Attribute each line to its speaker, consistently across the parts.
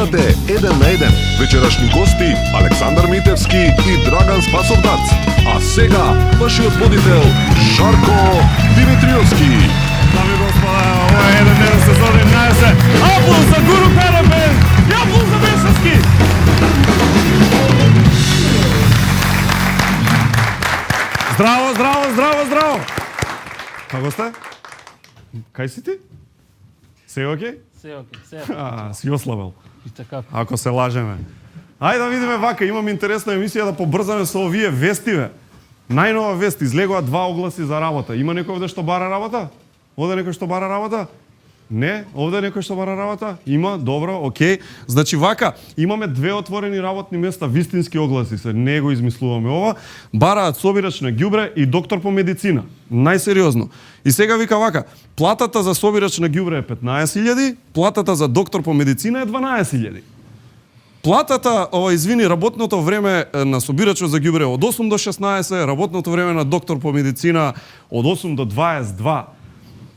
Speaker 1: Слушате Еден на еден. Вечерашни гости Александар Митевски и Драган Спасовдац. А сега вашиот водител Шарко Димитриевски.
Speaker 2: Дами и господа, ова е Еден ден сезон 11. Аплауз за Гуру Карабен и аплауз за Мешевски. Здраво, здраво, здраво, здраво. Како сте? Кај си ти? Се окей?
Speaker 3: Се окей, се окей.
Speaker 2: Си ослабел.
Speaker 3: И така.
Speaker 2: Ако се лажеме. Ајде да видиме вака, имам интересна емисија да побрзаме со овие вести, бе. Најнова вест, излегоа 2 огласи за работа. Има некој овде што бара работа? Овде некој што бара работа? Не, овде некој што бара работа? Има, добро, окей. Значи вака, имаме 2 отворени работни места, вистински огласи се, не го измислуваме ова. Бараат собирач на ѓубре и доктор по медицина. Најсериозно. И сега вика вака, платата за собирач на ѓубре е 15.000, платата за доктор по медицина е 12.000. Платата, работното време на собирачот за ѓубре од 8 до 16, работното време на доктор по медицина од 8 до 22.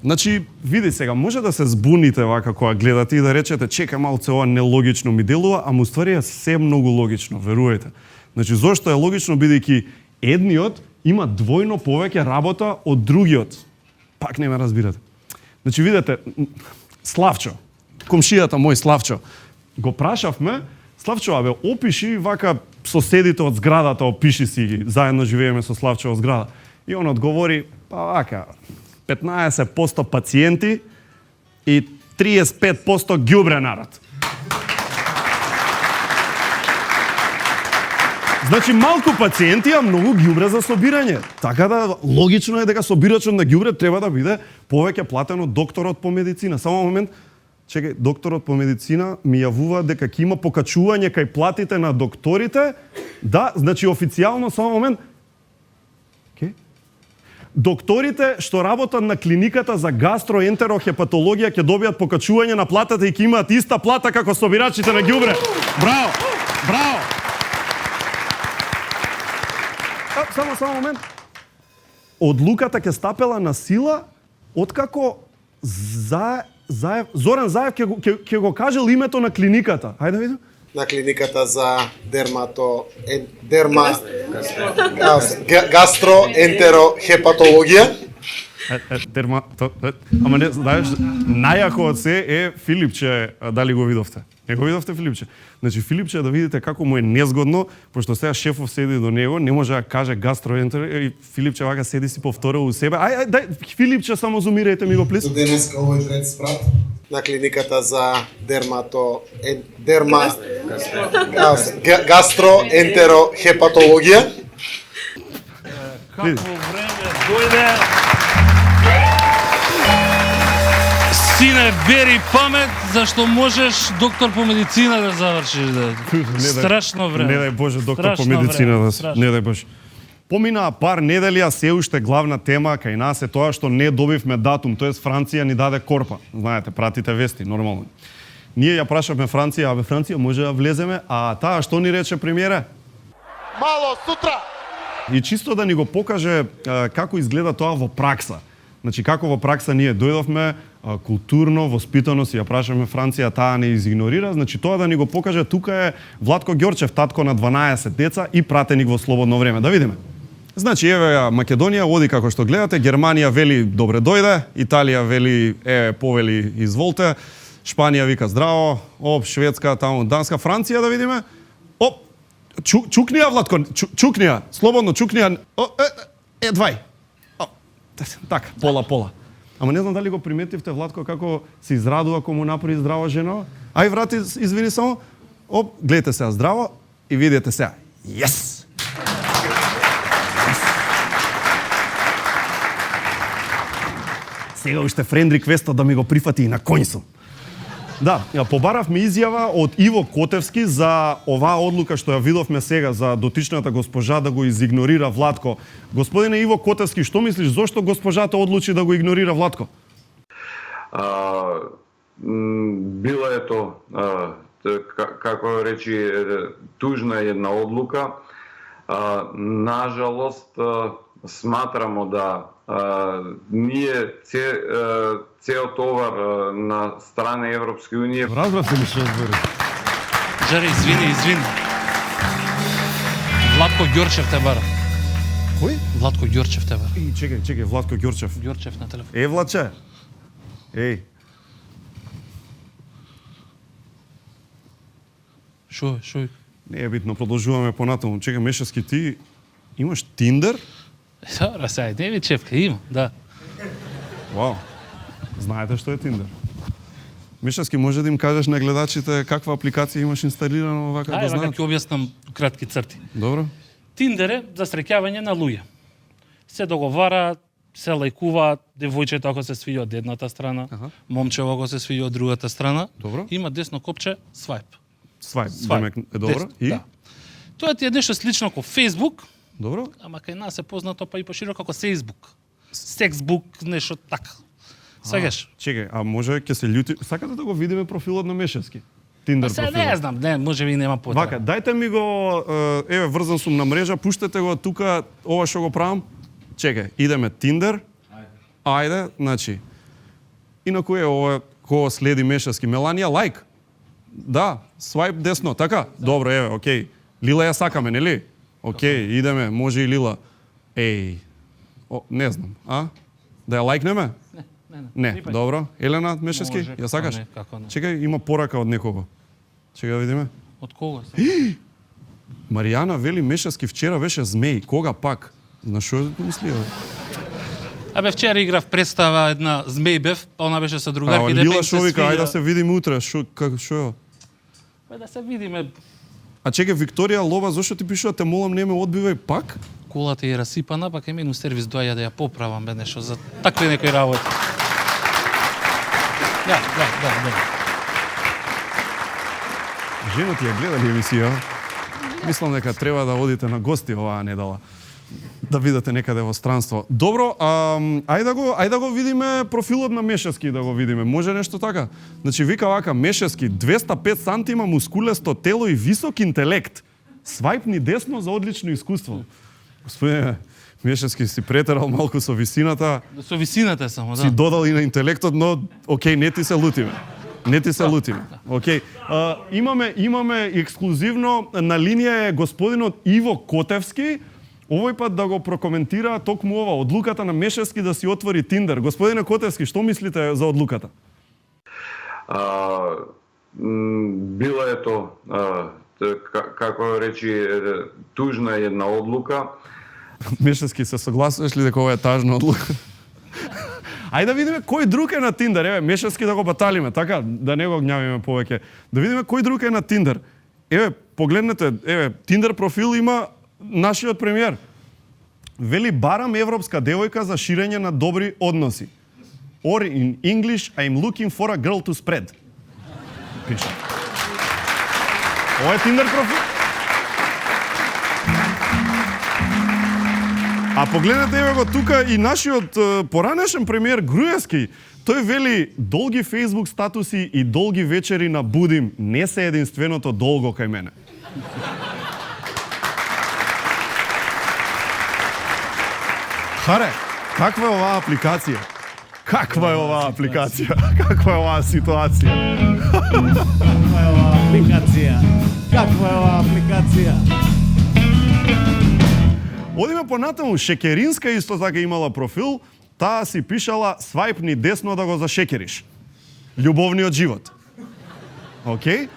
Speaker 2: Значи, види сега, може да се збуните вака кога гледате и да речете, чека малце ова нелогично ми делува, ама уствари е се многу логично, верувајте. Значи, зошто е логично, бидејќи едниот има двојно повеќе работа од другиот. Пак не ме разбирате. Значи, видете, Славчо, комшијата мој Славчо, го прашавме, Славчо, абе, опиши вака соседите од зградата, опиши си ги, заедно живееме со Славчо од зграда. И он одговори, па вака, 15% пациенти и 35% ѓубре народ. Значи малку пациенти, а многу ѓубре за собирање. Така да логично е дека собирачот на ѓубре треба да биде повеќе платен од докторот по медицина. Само момент, чекај, докторот по медицина ми јавува дека ќе има покачување кај платите на докторите. Да, значи официјално, само момент. Докторите што работат на клиниката за гастроентерохепатологија ќе добијат покачување на платата и ќе имаат иста плата како собирачите на ѓубре. Браво! Браво! Само момент. Одлуката ќе стапела на сила откако Зоран Заев ќе го кажел името на клиниката. Хајде да видим.
Speaker 4: На клиниката за гастроентерохепатологија.
Speaker 2: Ама не, знаеш, најако од се е Филипче, дали го видовте? Не го видовте Филипче? Значи Филипче да видите како му е незгодно, пошто сега шефов седи до него, не може да каже гастроентер и Филипче вака седи си повторува у себе. Ај, дај Филипче само зумирајте ми го плиз.
Speaker 4: До денеска овој трет спрат на клиниката за гастроентерохепатологија.
Speaker 3: Какво време дојде. Сине, бери памет, зашто можеш доктор по медицина да завршиш. Страшно време.
Speaker 2: Не дај Боже доктор по медицина да не дај Боже. Поминаа пар недели, а се уште главна тема кај нас е тоа што не добивме датум, тоест Франција ни даде корпа. Знаете, пратите вести, нормално. Ние ја прашавме Франција, абе Франција може да влеземе, а таа што ни рече премиера?
Speaker 4: Мало сутра.
Speaker 2: И чисто да ни го покаже како изгледа тоа во пракса. Значи како во пракса ние дојдовме културно, воспитано си ја прашаме Франција, таа не изигнорира, значи тоа да ни го покаже тука е Владко Ѓорчев, татко на 12 деца и пратеник во слободно време. Да видиме. Значи еве Македонија оди како што гледате, Германија вели добре дојде, Италија вели повели изволте, Шпанија вика здраво, Шведска, таму Данска, Франција да видиме. Чукнија Владко, чукнија, слободно чукнија. Двај. Така, пола. Ама не знам дали го приметивте Владко како се израдува кога му направи здрава жена. Ај врати, извини само. Гледате сега здраво и видите сега. Yes! Сега уште френд реквеста да ми го прифати и на коњ сум. Да, побаравме изјава од Иво Котевски за оваа одлука што ја видовме сега за дотичната госпожа да го изигнорира Владко. Господине Иво Котевски, што мислиш, зошто госпожата одлучи да го игнорира Владко?
Speaker 5: Било е то, како речи, тужна една одлука. Нажалост, сматрамо да ние цел товар на страна Европска унија.
Speaker 2: Разбрав се ли што збори?
Speaker 3: Жаре, извини. Владко Ѓорчев те бара.
Speaker 2: Кој?
Speaker 3: Владко Ѓорчев те бара.
Speaker 2: И чекај, Владко Ѓорчев.
Speaker 3: Ѓорчев на телефон.
Speaker 2: Владче. Еј,
Speaker 3: Шо?
Speaker 2: не е битно, продолжуваме понатаму. Чекај, Мешевски, ти имаш Тиндер?
Speaker 3: Добра, сега, не ви чевка, има, да.
Speaker 2: Вау. Знаете што е Тиндер? Мишевски, може да им кажеш на гледачите каква апликација имаш инсталирана вака да
Speaker 3: Ајде,
Speaker 2: знаат?
Speaker 3: вака ќе објаснам у кратки црти.
Speaker 2: Добро.
Speaker 3: Тиндер е за среќавање на луѓе. Се договара, се лајкуваат, девојчето ако се свиѓа од едната страна, момчево ако се свиѓа од другата страна.
Speaker 2: Добро.
Speaker 3: Има десно копче свајп.
Speaker 2: Свајп, демек е добро. И?
Speaker 3: Да. Тоа ти е нешто слично како Facebook,
Speaker 2: Добро.
Speaker 3: ама кај нас е познато па и пошироко како Сејсбук. Сексбук, нешто така. Сваѓаш?
Speaker 2: Чекај, а може ќе се љути... Сакате да го видиме профилот на Мешевски? Тиндер
Speaker 3: Се
Speaker 2: профилот.
Speaker 3: не знам, не, може би нема потреба.
Speaker 2: Вака, дајте ми го, еве, врзан сум на мрежа, пуштете го тука, ова што го правам. Чекај, идеме Тиндер. Ајде, значи. Инаку е ова, кој следи Мешевски. Меланија, лайк. Да, свајп десно, така? Добро, еве, окей. Лила ја сакаме, нели? Окей, идеме, може и Лила. Еј, не знам, а? Да ја лајкнеме? Не, добро. Елена Мешевски,
Speaker 3: Може,
Speaker 2: ја сакаш?
Speaker 3: како не, како не.
Speaker 2: Чекај, има порака од некого. Чекај да видиме.
Speaker 3: Од кого се?
Speaker 2: Маријана вели Мешевски вчера беше змеј. Кога пак? На што мисли?
Speaker 3: Абе вчера играв представа една змеј бев, па она беше со другарките.
Speaker 2: Лила шо вика, ајде да се видиме утре. Шо е?
Speaker 3: Па да се видиме.
Speaker 2: А чекај, Викторија Лова, зошто ти пишува те молам не ме одбивај пак?
Speaker 3: Колата е расипана, па кај мене у сервис доаѓа да ја поправам бе нешто за такви некои работи. Да.
Speaker 2: Жена ти ја гледа ли емисија? Мислам дека треба да одите на гости оваа недела. Да видите некаде во странство. Добро, ајде да го видиме профилот на Мешевски, да го видиме. Може нешто така? Значи вика вака Мешевски 205 сантима, мускулесто тело и висок интелект. Свајпни десно за одлично искуство. Господине Мешевски, си претерал малку со висината.
Speaker 3: Со висината само,
Speaker 2: Си
Speaker 3: да.
Speaker 2: додал и на интелектот, но окей, не ти се лутиме. Окей. Имаме ексклузивно на линија е господинот Иво Котевски. Овој пат да го прокоментира токму ова, одлуката на Мешевски да си отвори Тиндер. Господине Котевски, што мислите за одлуката?
Speaker 5: Било е то, како речи, тужна една одлука.
Speaker 2: Мешевски, се согласуваш ли дека ова е тажна одлука? Ајде да видиме кој друг е на Тиндер. Еве, Мешевски да го баталиме, така, да не го гњавиме повеќе. Да видиме кој друг е на Тиндер. Еве, погледнете, еве, Тиндер профил има нашиот премиер. Вели, барам европска девојка за ширење на добри односи. Or in English, I'm looking for a girl to spread. Пише. Ова е Тиндер профил. А погледнете еве го тука и нашиот поранешен премиер Груевски. Тој вели долги Facebook статуси и долги вечери на Будим не се единственото долго кај мене. Харе, каква е оваа апликација? Каква е оваа апликација? Каква е оваа ситуација?
Speaker 6: Каква е оваа апликација?
Speaker 2: Одиме понатаму, Шекеринска исто така имала профил, таа си пишала свајпни десно да го зашекериш. Љубовниот живот. Океј?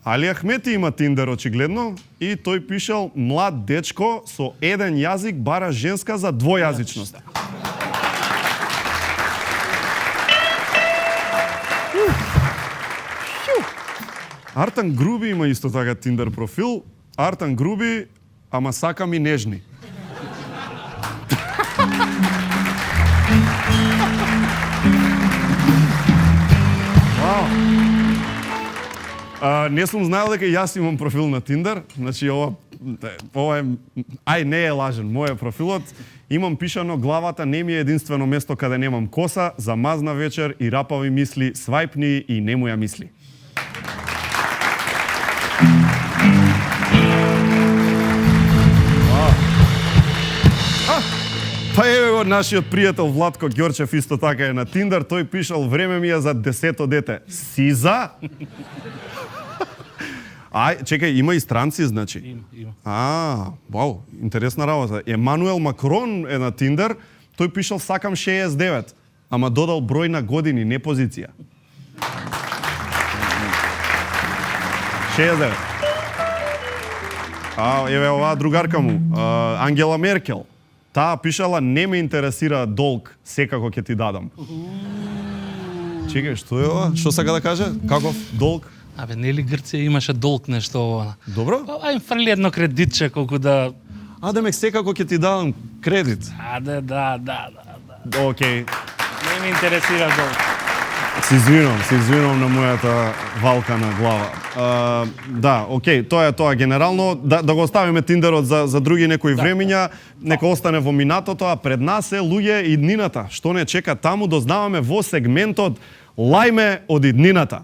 Speaker 2: Али Ахмети има Тиндер очигледно и тој пишал млад дечко со еден јазик бара женска за двојазичност. Артан Груби има исто така Тиндер профил. Артан Груби, ама сакам и нежни. Не сум знаел дека јас имам профил на Тиндер. Значи ова е не е лажен, мој е профилот. Имам пишано главата не ми е единствено место каде немам коса, за мазна вечер и рапави мисли, свајпни и не моја мисли. Па еве го нашиот пријател Владко Ѓорчев исто така е на Тиндер. Тој пишал време ми е за 10-то дете. Си за? Чекај, има и странци, значи.
Speaker 3: Има.
Speaker 2: Вау, интересна работа. Емануел Макрон е на Тиндер, тој пишал сакам 69, ама додал број на години, не позиција. 69. Еве оваа другарка му, Ангела Меркел. Таа пишала не ме интересира долг, секако ќе ти дадам. Чекај, што е ова? Што сака да каже? Каков долг?
Speaker 3: Нели Грција имаше долг нешто ова.
Speaker 2: Добро?
Speaker 3: Ај фрли едно кредитче колку да...
Speaker 2: Демек секако ќе ти дадам кредит.
Speaker 3: Да.
Speaker 2: Океј.
Speaker 3: Не ме интересира долг.
Speaker 2: Се извинувам на мојата валка на глава. Да, океј, тоа е тоа генерално. Да го оставиме Тиндерот за други некои времиња, нека остане во минатото, а пред нас е луѓе иднината. Што не чека таму, дознаваме во сегментот Лајме од иднината.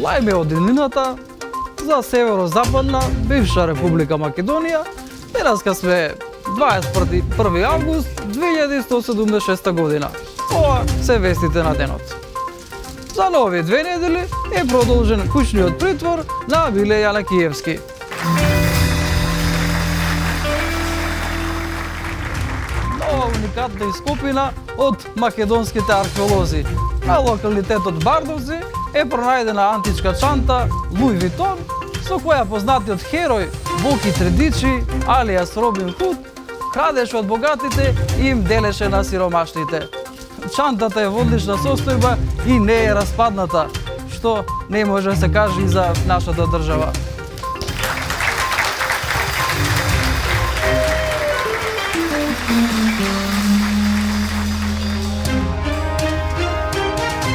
Speaker 7: Лајме од иднината за северо-западна бивша Република Македонија. Денаска сме 21 август 2176 година. Ова се вестите на денот. За нови 2 недели е продолжен кучниот притвор на Виле Јанакиевски. Нова уникатна ископина од македонските археолози. На локалитетот Бардовци е пронајдена античка чанта Луј Витон, со која познатиот херој Боки Тредичи, алијас Робин Худ, крадеше од богатите и им делеше на сиромашните. Чантата е во одлична состојба и не е распадната, што не може да се каже и за нашата држава.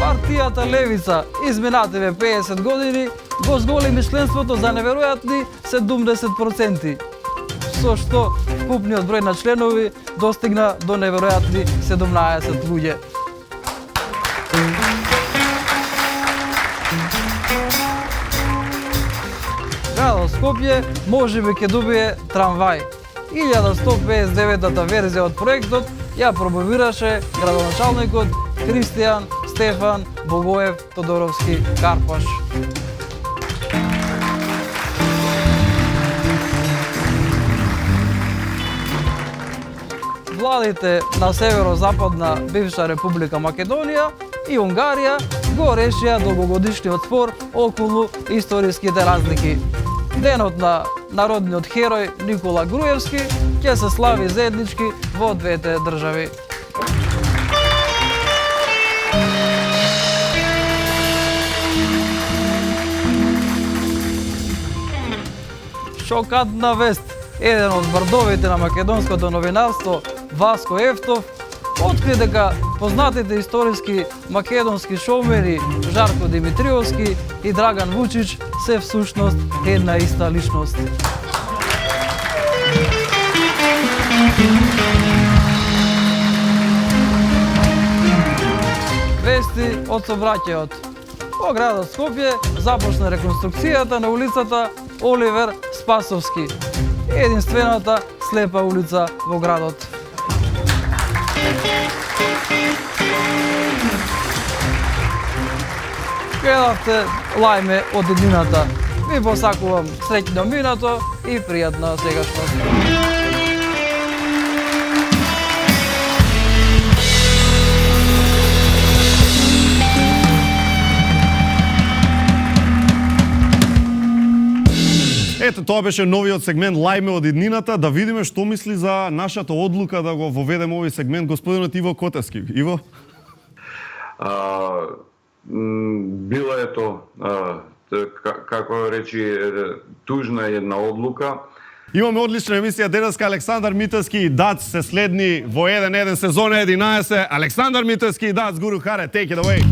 Speaker 7: Партијата Левица изминативе 50 години го зголеми членството за неверојатни 70%, со што вкупниот број на членови достигна до неверојатни 17 луѓе. Градот Скопје можеби ќе добие трамвај. 1159-та верзија од проектот ја промовираше градоначалникот Христијан Стефан Богоев Тодоровски Карпаш. Владите на северо-западна бивша Република Македонија и Унгарија го решија долгогодишниот спор околу историските разлики. Денот на народниот херој Никола Груевски ќе се слави заеднички во двете држави. Шокантна вест. Еден од бардовите на македонското новинарство, Васко Ефтов, откри дека познатите историски македонски шоумери Жарко Димитриовски и Драган Вучич се всушност една иста личност. Вести од сообраќајот. Во градот Скопје започна реконструкцијата на улицата Оливер Спасовски, единствената слепа улица во градот. Гледавте Лајме од иднината. Ви посакувам среќно минато и пријатна сегашност.
Speaker 2: Ето, тоа беше новиот сегмент Лајме од иднината. Да видиме што мисли за нашата одлука да го воведеме овој сегмент господинот Иво Котевски. Иво?
Speaker 5: Било е то, како речи, тужна една одлука.
Speaker 2: Имаме одлична емисија денеска. Александар Митевски и Дац се следни во 1-1 сезона 11. Александар Митевски и Дац, Гуру Харе, take it away.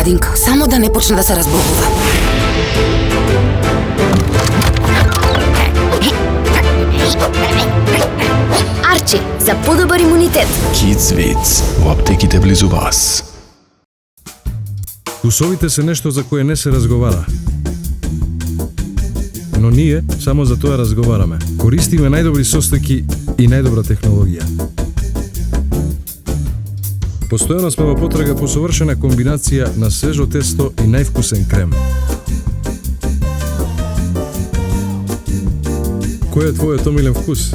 Speaker 8: Владинка, само да не почне да се разбогува.
Speaker 9: Арчи, за подобар имунитет.
Speaker 10: Kids Vits во аптеките близу вас.
Speaker 11: Вкусовите се нешто за кое не се разговара. Но ние само за тоа разговараме. Користиме најдобри состојки и најдобра технологија. Постојано сме во потрага по совршена комбинација на свежо тесто и највкусен крем. Кој е твојот омилен вкус?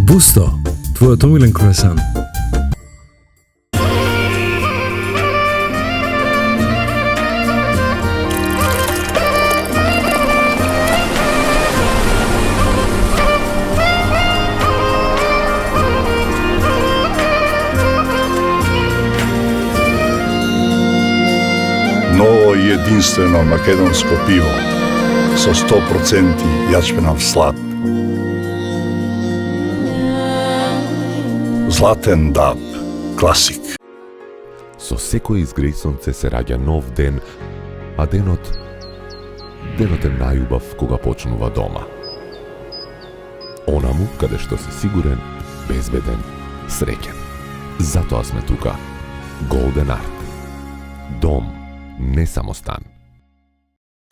Speaker 11: Бусто, твојот омилен круасан.
Speaker 12: Ново и единствено македонско пиво со 100% јачменов слад. Златен даб, класик.
Speaker 1: Со секој изгреј сонце се раѓа нов ден, а денот е најубав кога почнува дома. Онаму каде што си сигурен, безбеден, среќен. Затоа сме тука. Golden Art. Дом, не само стан.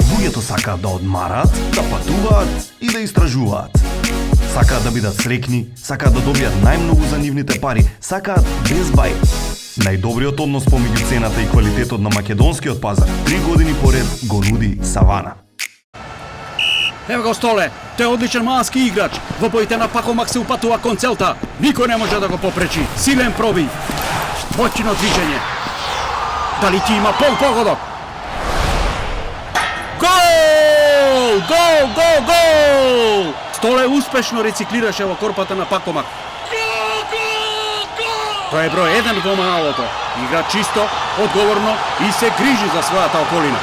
Speaker 13: Луѓето сакаат да одмараат, да патуваат и да истражуваат. Сакаат да бидат среќни, сакаат да добијат најмногу за нивните пари, сакаат без бај. Најдобриот однос помеѓу цената и квалитетот на македонскиот пазар 3 години поред го нуди Савана.
Speaker 6: Ево го Столе, тој е одличен малански играч. Во боите на Пакомак се упатува кон целта. Никој не може да го попречи. Силен пробив. Моćно движење. Дали ќе има погодок? Гол! Гол, гол, гол! Столе успешно рециклираше во корпата на Пакомак. Тој е број 1 во малото. Игра чисто, одговорно и се грижи за својата околина.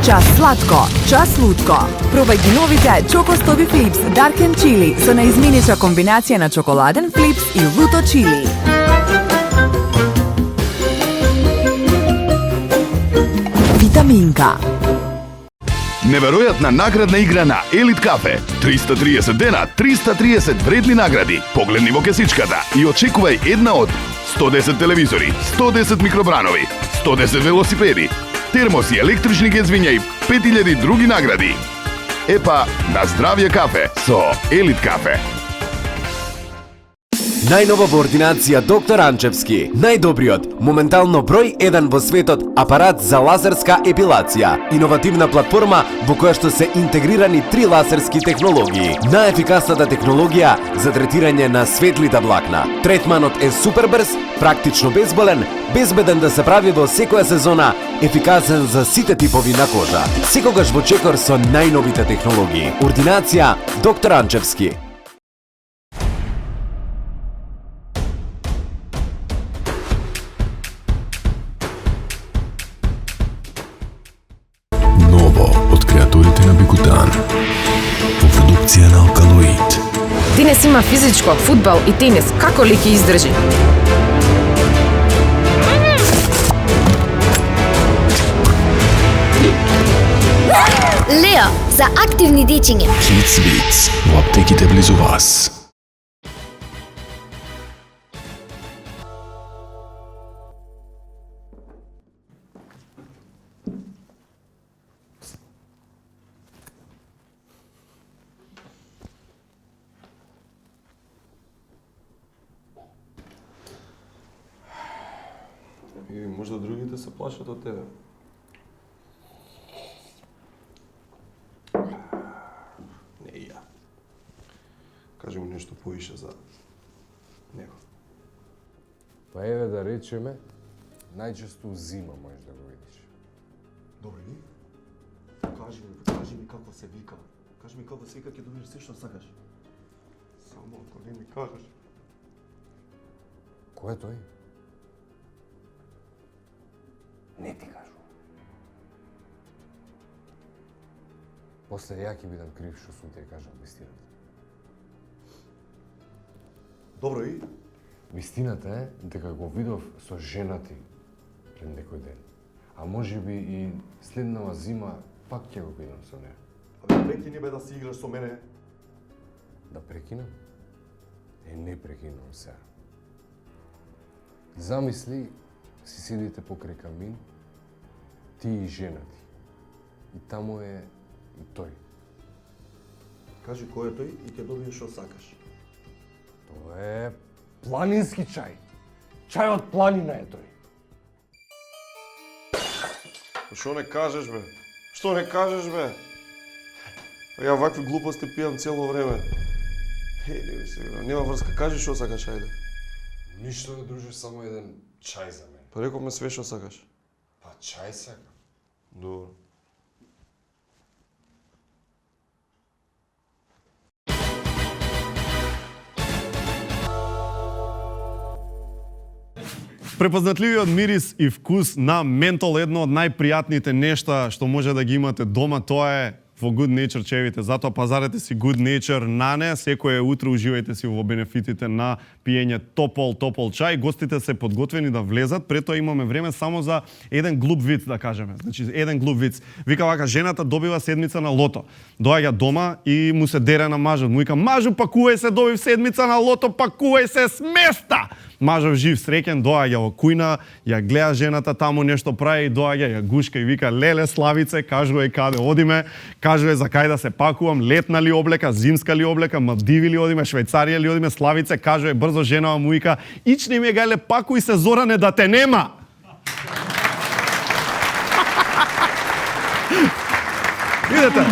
Speaker 14: Час сладко, час лутко. Пробај ги новите Choco Stobi Flips Dark and Chili со наизменича комбинација на чоколаден флипс и луто чили. Витаминка.
Speaker 15: Неверојатна наградна игра на Елит Кафе. 330 дена, 330 вредни награди. Погледни во кесичката и очекувај една од 110 телевизори, 110 микробранови, 110 велосипеди, термоси, електрични гезвиња и 5000 други награди. Епа, на здравје кафе со Елит Кафе.
Speaker 16: Најнова во ординација доктор Анчевски. Најдобриот, моментално број 1 во светот апарат за лазерска епилација. Иновативна платформа во која што се интегрирани 3 лазерски технологии. Најефикасната технологија за третирање на светлите влакна. Третманот е супер брз, практично безболен, безбеден да се прави во секоја сезона, ефикасен за сите типови на кожа. Секогаш во чекор со најновите технологии. Ординација доктор Анчевски.
Speaker 10: Ново од креаторите на Бикутан. Во продукција на Алкалоид.
Speaker 17: Денес има физичко, фудбал и тенис. Како ли ќе издржи?
Speaker 9: Лео, за активни дечиња.
Speaker 10: Kids Vits во аптеките близу вас.
Speaker 2: И можда другите се плашат од тебе. Не и ја. Кажи му нешто повише за него.
Speaker 18: Па еве да речеме, најчесто зима можеш да го видиш.
Speaker 2: Добре ли?
Speaker 19: Кажи ми како се вика. Кажи ми како се вика, ќе добиеш се што сакаш. Само ако не ми кажеш.
Speaker 18: Кој е тој? Не ти кажу. После ја ќе бидам крив што сум ти кажал вистината.
Speaker 19: Добро и?
Speaker 18: Вистината е дека го видов со жена ти пред некој ден. А може би и следнава зима пак ќе го видам со неја.
Speaker 19: Абе, прекини бе да си играш со мене.
Speaker 18: Да прекинам? Не прекинам сега. Замисли, си седите покрај камин, ти и жена ти. И таму е и тој.
Speaker 19: Кажи кој е тој и ќе добиеш што сакаш.
Speaker 18: Тоа е планински чај. Чај од планина е тој.
Speaker 2: Што не кажеш, бе? Што не кажеш, бе? Ја вакви глупости пијам цело време. Не ми се, нема врска. Кажи што сакаш, ајде.
Speaker 18: Ништо да дружиш, само еден чај за мене.
Speaker 2: Па рековме све што сакаш.
Speaker 18: Па чај сакам.
Speaker 2: Добро. Препознатливиот мирис и вкус на ментол, едно од најпријатните нешта што може да ги имате дома, тоа е во Good Nature чевите. Затоа пазарете си Good Nature на не, секое утро уживајте си во бенефитите на пиење топол чај. Гостите се подготвени да влезат, пред тоа имаме време само за еден глуп виц, да кажеме. Значи, еден глуп виц. Вика вака, жената добива седмица на лото. Доаѓа дома и му се дере на мажот. Му вика, мажу, пакувај се, добив седмица на лото, пакувај се, сместа! Мажов жив, среќен, доаѓа во кујна, ја гледа жената таму нешто прави, доаѓа, ја гушка и вика, леле Славице, кажувај каде одиме, кажувај за кај да се пакувам, летна ли облека, зимска ли облека, Малдиви ли одиме, Швајцарија ли одиме, Славице, кажувај брзо женава му вика, ични ми гајле, пакуј се Зоране да те нема. Видете?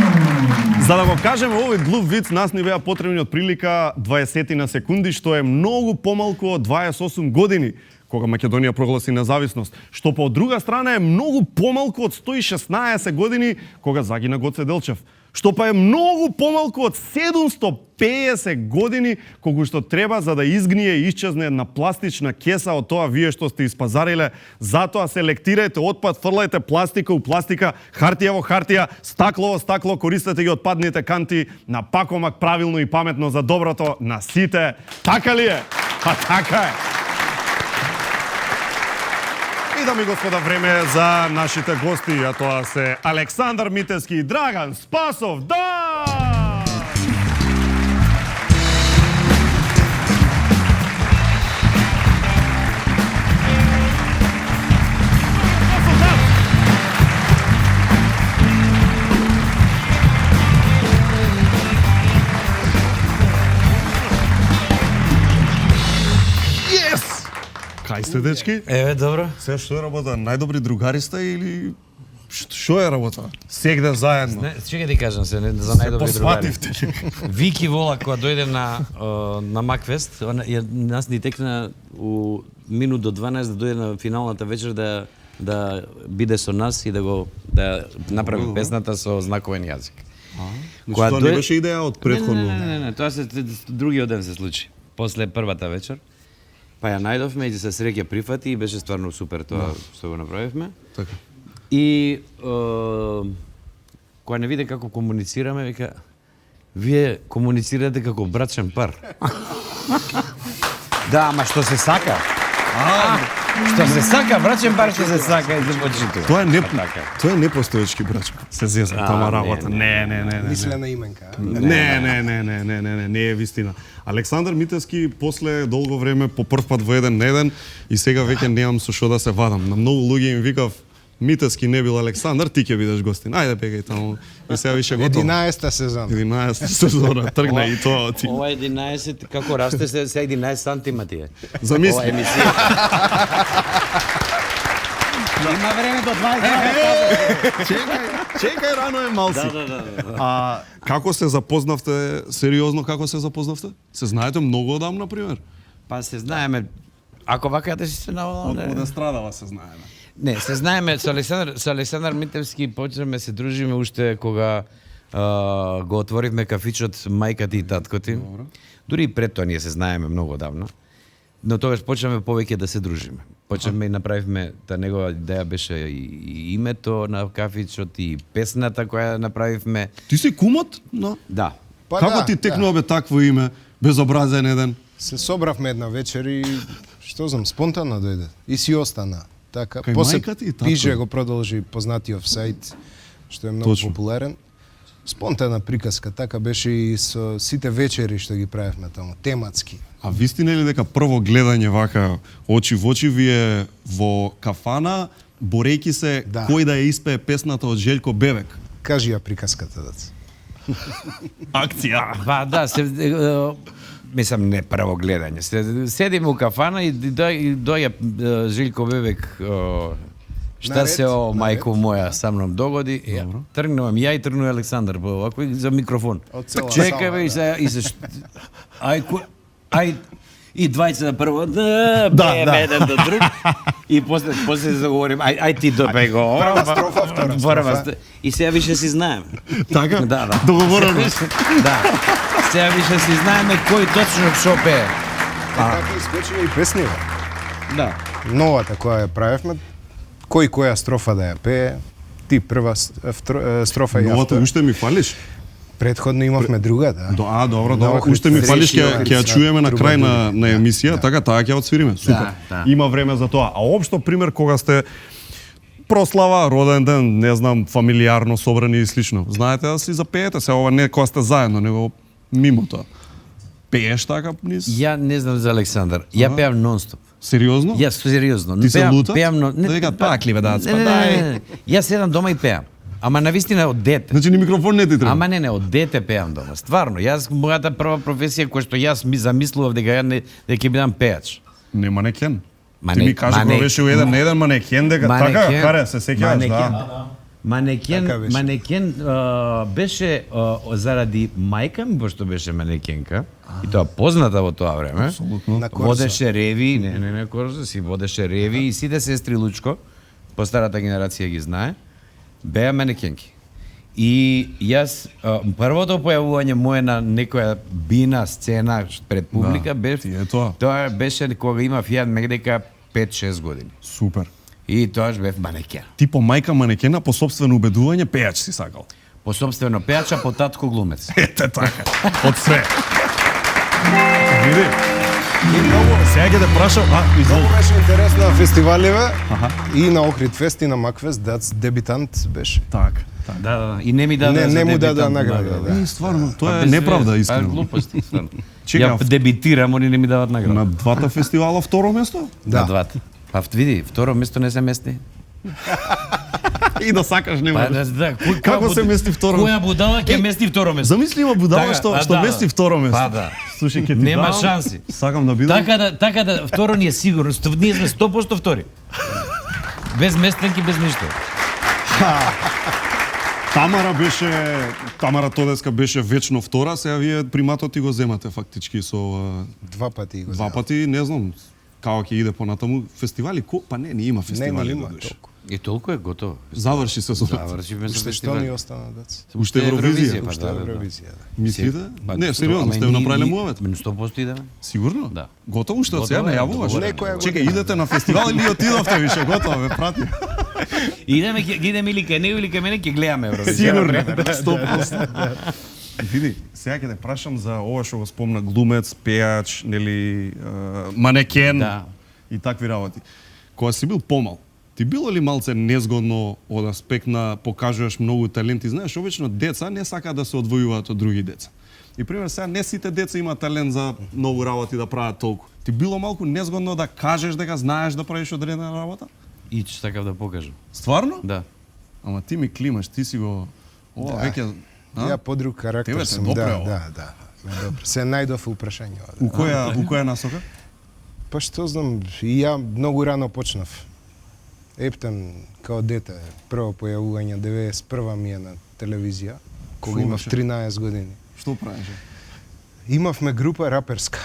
Speaker 2: За да го кажеме овој глуп виц, нас ни беа потребни од прилика 20 на секунди, што е многу помалку од 28 години, кога Македонија прогласи независност, што по друга страна е многу помалку од 116 години, кога загина Гоце Делчев, што па е многу помалку од 750 години, кога што треба за да изгние и исчезне една пластична кеса од тоа вие што сте испазариле. Затоа селектирајте отпад, фрлајте пластика у пластика, хартија во хартија, стакло во стакло, користете ги отпадните канти на пакомак правилно и паметно за доброто на сите. Така ли е? Па така е. И дами и господа, време е за нашите гости, а тоа се Александар Митевски и Драган Спасов. Да! Кај сте, дечки?
Speaker 20: Еве, добро.
Speaker 2: Се што е работа? Најдобри другари сте или што е работа? Сегде заедно.
Speaker 20: Чекај ти кажам се за најдобри другари. Вики вола кога дојде на Макфест, нас ни текна у минут до 12 да дојде на финалната вечер да биде со нас и да направи песната со знаковен јазик.
Speaker 2: Тоа не беше идеја од претходно?
Speaker 20: Не, тоа се другиот ден се случи. После првата вечер. Па ја најдовме и се среќа прифати и беше стварно супер тоа што го направивме.
Speaker 2: Така.
Speaker 20: И кога не виде како комуницираме, вика, вие комуницирате како брачен пар. Да, ама што се сака? Што се сака, брачен пар што се сака и се почитува.
Speaker 2: Тоа е непостоечки брачка. Се зеза тама работа. Не.
Speaker 21: Мислена именка.
Speaker 2: Не е вистина. Александар Митевски после долго време по прв пат во еден на еден и сега веќе немам со што да се вадам. На многу луѓе им викав Митевски не бил Александар, ти ќе бидеш гостин. Ајде бегај таму. И сега више готово.
Speaker 21: 11-та сезона.
Speaker 2: 11-та сезона, тргна и тоа оти.
Speaker 20: Ова 11, како расте се 11 сантима ти е.
Speaker 2: Замисли.
Speaker 20: Ова емисија. Има време до 20.
Speaker 2: Чекај, рано е малси.
Speaker 20: Да.
Speaker 2: Како се запознавте, сериозно како се запознавте? Се знаете многу одамна, например?
Speaker 20: Па се знаеме. Ако вака да си се навала...
Speaker 2: Од естрадава се знаеме.
Speaker 20: Не, се знаеме со Александар Митевски почнеме се дружиме уште кога го отворивме кафичот мајката и таткоти. Дури и пред тоа ние се знаеме многу давно. Но тогаш почнеме повеќе да се дружиме. Почнеме и направивме, та негова идеја беше и името на кафичот и песната која направивме.
Speaker 2: Ти си кумот? No.
Speaker 20: Да.
Speaker 2: Па како ти текнува бе такво име, безобразен еден?
Speaker 21: Се собравме една вечер и што знам, спонтано дојде. И си остана. Така,
Speaker 2: Кај
Speaker 21: после
Speaker 2: мајка ти и татко?
Speaker 21: Пиже го продолжи познатиот сайт, што е многу популарен. Спонтана приказка, така беше и со сите вечери што ги правевме таму, тематски.
Speaker 2: А вистина ли дека прво гледање вака очи во очи ви е во кафана, борејќи се кој да ја испее песната од Желјко Бебек?
Speaker 21: Кажи ја приказката, дец.
Speaker 2: Акција.
Speaker 20: Ба, да, мислам не прво гледање. Седиме у кафана и доја Желјко Бебек шта се о мајко моја са мном догоди. Тргнувам ја и тргнува Александар овако за микрофон. Чекаме и се ај и двајца на прво бееме еден до друг и после заговорим ај ти допеј го.
Speaker 21: Прва строфа, втора строфа.
Speaker 20: И сега више си знаеме.
Speaker 2: Така?
Speaker 20: Да, да.
Speaker 2: Договорено.
Speaker 20: Да. Сега више си знаеме кој точно што пее.
Speaker 21: Така искочи и песнива.
Speaker 20: Да.
Speaker 21: Новата која ја правевме, кој која строфа да ја пее, ти прва строфа и ја
Speaker 2: новата уште ми фалиш?
Speaker 21: Предходно имавме друга, да.
Speaker 2: Добро. Уште ми фалиш, ќе ја чуеме на крај на емисија, така таа ќе отсвириме. Супер. Има време за тоа. А општо пример кога сте прослава, роден ден, не знам, фамилиарно собрани и слично. Знаете да си запеете се, ова не кога сте заедно, него мимо тоа. Пееш така низ?
Speaker 20: Ја не знам за Александар. Ја пеам нонстоп.
Speaker 2: Сериозно?
Speaker 20: Јас сериозно.
Speaker 2: Ти се лутат?
Speaker 20: Пеам,
Speaker 2: да викаат пакли бе дац, па дај.
Speaker 20: Јас седам дома и пеам. Ама навистина од дете.
Speaker 2: Значи ни микрофон не ти треба.
Speaker 20: Ама не, од дете пеам дома. Стварно, јас мојата прва професија која што јас ми замислував дека ја дека ќе бидам пеач.
Speaker 2: Не манекен. Ти ми кажа кога беше еден на еден манекен дека така каре се сеќаваш, да.
Speaker 20: Манекен беше заради мајка ми, пошто беше манекенка, и тоа позната во тоа време. Водеше реви, не Корзо, си водеше реви и сите сестри Лучко, по старата генерација ги знае, беа манекенки. И јас, првото појавување мое на некоја бина сцена пред публика, тоа беше кога имав ја негдека 5-6 години.
Speaker 2: Супер.
Speaker 20: И тоаш бев манекен.
Speaker 2: Ти по мајка манекена, по собствено убедување, пејач си сакал?
Speaker 20: По собствено пејач, а по татко глумец.
Speaker 2: Ете така, од све. Види. И многу, сега ќе те прашам,
Speaker 21: Многу беше интересна фестиваливе, и на Охрид фест, и на Макфест, дебитант беше.
Speaker 2: Так.
Speaker 20: Да, и не ми даде
Speaker 21: не му даде награда.
Speaker 2: Да. Стварно, тоа е неправда, искрено.
Speaker 20: Глупости, стварно. Ја дебитирам, они не ми дават награда.
Speaker 2: На двата фестивала второ место?
Speaker 20: На двата. Па види, второ место не се мести.
Speaker 2: И да сакаш не можеш.
Speaker 20: Да,
Speaker 2: како се мести второ место?
Speaker 20: Која будала ќе мести второ место?
Speaker 2: Замисли има будала што мести второ место.
Speaker 20: Па да.
Speaker 2: Слушај, ќе ти
Speaker 20: нема
Speaker 2: дам,
Speaker 20: шанси.
Speaker 2: Сакам да бидам.
Speaker 20: Така да второ ни е сигурно. Ние сме 100% втори. Без местенки, без ништо.
Speaker 2: Тамара Тодеска беше вечно втора, сега вие приматот ти го земате фактички со
Speaker 21: два пати го.
Speaker 2: Два пати, не знам како ќе иде понатаму. Фестивали, па не има фестивали.
Speaker 21: Нема толку.
Speaker 20: И толку е готово.
Speaker 2: Заврши се со
Speaker 21: Завршиме со фестивали. Што ни остана дец?
Speaker 2: Уште Евровизија.
Speaker 21: Уште Евровизија.
Speaker 2: Мислите? Не, сериозно, сте направиле муавет.
Speaker 20: 100% идеме.
Speaker 2: Сигурно?
Speaker 20: Да.
Speaker 2: Готово уште од сега најавуваш?
Speaker 21: Чекај,
Speaker 2: идете на фестивал или отидовте више, готово, ве прати.
Speaker 20: Идеме или кај него или кај мене ќе гледаме Евровизија.
Speaker 2: Сигурно, 100%. Види, сега ќе те прашам за ова што го спомна глумец, пејач, нели, манекен и такви работи. Кога си бил помал, ти било ли малце незгодно од аспект на покажуваш многу таленти? Знаеш, обично деца не сакаат да се одвојуваат од други деца. И пример сега не сите деца имаат талент за многу работи да прават толку. Ти било малку незгодно да кажеш дека знаеш да правиш одредена работа?
Speaker 20: И че сакав да покажам.
Speaker 2: Стварно?
Speaker 20: Да.
Speaker 2: Ама ти ми климаш, ти си го веќе
Speaker 21: ја подруг карактер сум. Да. Добро. Се најдов упрашање.
Speaker 2: У која насока?
Speaker 21: Па што знам, и ја многу рано почнав. Ептен као дете, прво појавување 91 ми е на телевизија, кога имав 13 години.
Speaker 2: Што правеше?
Speaker 21: Имавме група раперска.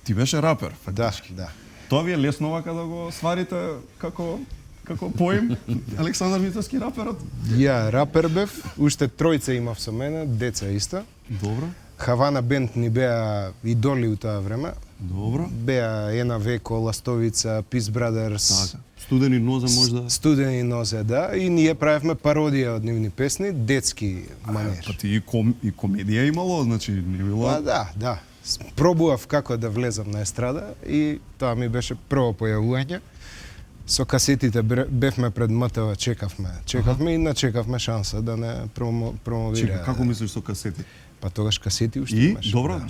Speaker 2: Ти беше рапер, фактички.
Speaker 21: Да.
Speaker 2: Тоа ви е лесно вака да го сварите како како поим Александар Митевски раперот?
Speaker 21: Ја рапер бев, уште тројца имав со мене, деца исто.
Speaker 2: Добро.
Speaker 21: Хавана бенд ни беа идоли у тоа време.
Speaker 2: Добро.
Speaker 21: Беа Ена Веко, Ластовица, Peace Brothers.
Speaker 2: Така. Студени нозе можда.
Speaker 21: Студени нозе, да. И ние правевме пародија од нивни песни, детски манер.
Speaker 2: Па ти и комедија имало, значи не било.
Speaker 21: Па да. Пробував како да влезам на естрада и тоа ми беше прво појавување. Со касетите бевме пред МТВ, чекавме и начекавме шанса да не промовира.
Speaker 2: Чека, како мислиш со касети?
Speaker 21: Па тогаш касети уште имаше.
Speaker 2: И добро,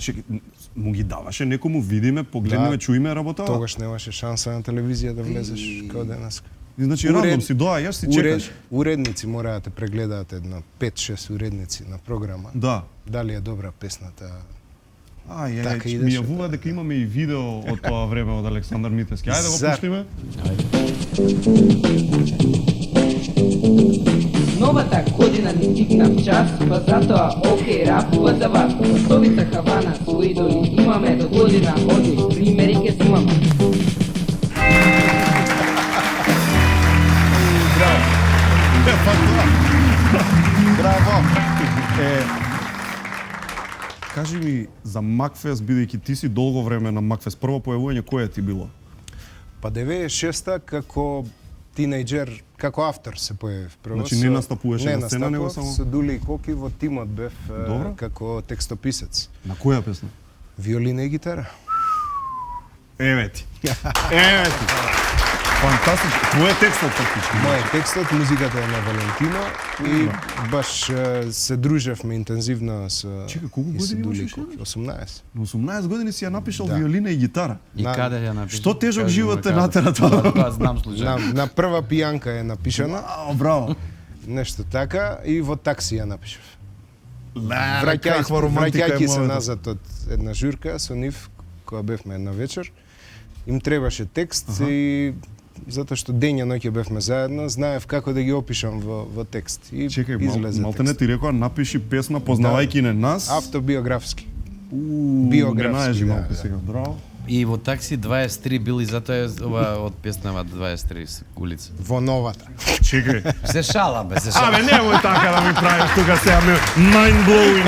Speaker 2: му ги даваше некому, видиме, погледнеме, чуиме работава.
Speaker 21: Тогаш немаше шанса на телевизија да влезеш како денеска.
Speaker 2: И значи рандом си доаѓаш, си чекаш.
Speaker 21: Уредници мораат да прегледаат едно 5-6 уредници на програма.
Speaker 2: Да.
Speaker 21: Дали е добра песната.
Speaker 2: Ми јавува дека имаме и видео од тоа време од Александар Митевски. Ајде да го пуштиме.
Speaker 4: Новата година ни стигна в час, па затоа окей рапува за вас. Ластовица, Хавана, со идоли имаме до година, оди, примери ке снимаме.
Speaker 21: Браво!
Speaker 2: Кажи ми за Макфест, бидејќи ти си долго време на Макфест, прво појавување кое ти било?
Speaker 21: Па 96-та како тинејџер, како автор се појавив.
Speaker 2: Значи не настапуваше на сцена, него само...
Speaker 21: Со Дули и Коки во тимот бев како текстописец.
Speaker 2: На која песна?
Speaker 21: Виолина и гитара.
Speaker 2: Еве ти. Фантастично. Твој текстот практично.
Speaker 21: Мојот текстот, музиката е на Валентино и баш се дружевме интензивно со...
Speaker 2: Чека, колку години имаш?
Speaker 21: 18.
Speaker 2: На 18 години си ја напишал виолина и гитара.
Speaker 20: И каде ја напишал?
Speaker 2: Што тежок живот те натера тоа?
Speaker 20: Тоа знам случај.
Speaker 21: На прва пијанка е напишана.
Speaker 2: Браво.
Speaker 21: Нешто така и во такси ја напишав.
Speaker 2: Враќајќи
Speaker 21: се назад од една журка со нив, која бевме една вечер, им требаше текст и затоа што дења ноќе бевме заедно, знаев како да ги опишам во текст и излезе
Speaker 2: малте не ти рекоа напиши песна познавајќи не нас.
Speaker 21: Автобиографски. Биографски,
Speaker 2: малку сега. Браво.
Speaker 20: И во такси 23 били, затоа е ова од песнава 23 улица.
Speaker 21: Во новата.
Speaker 2: Чекај.
Speaker 20: Се шала бе, се шала.
Speaker 2: Абе, немој така да ми правиш тука сега mind blowing.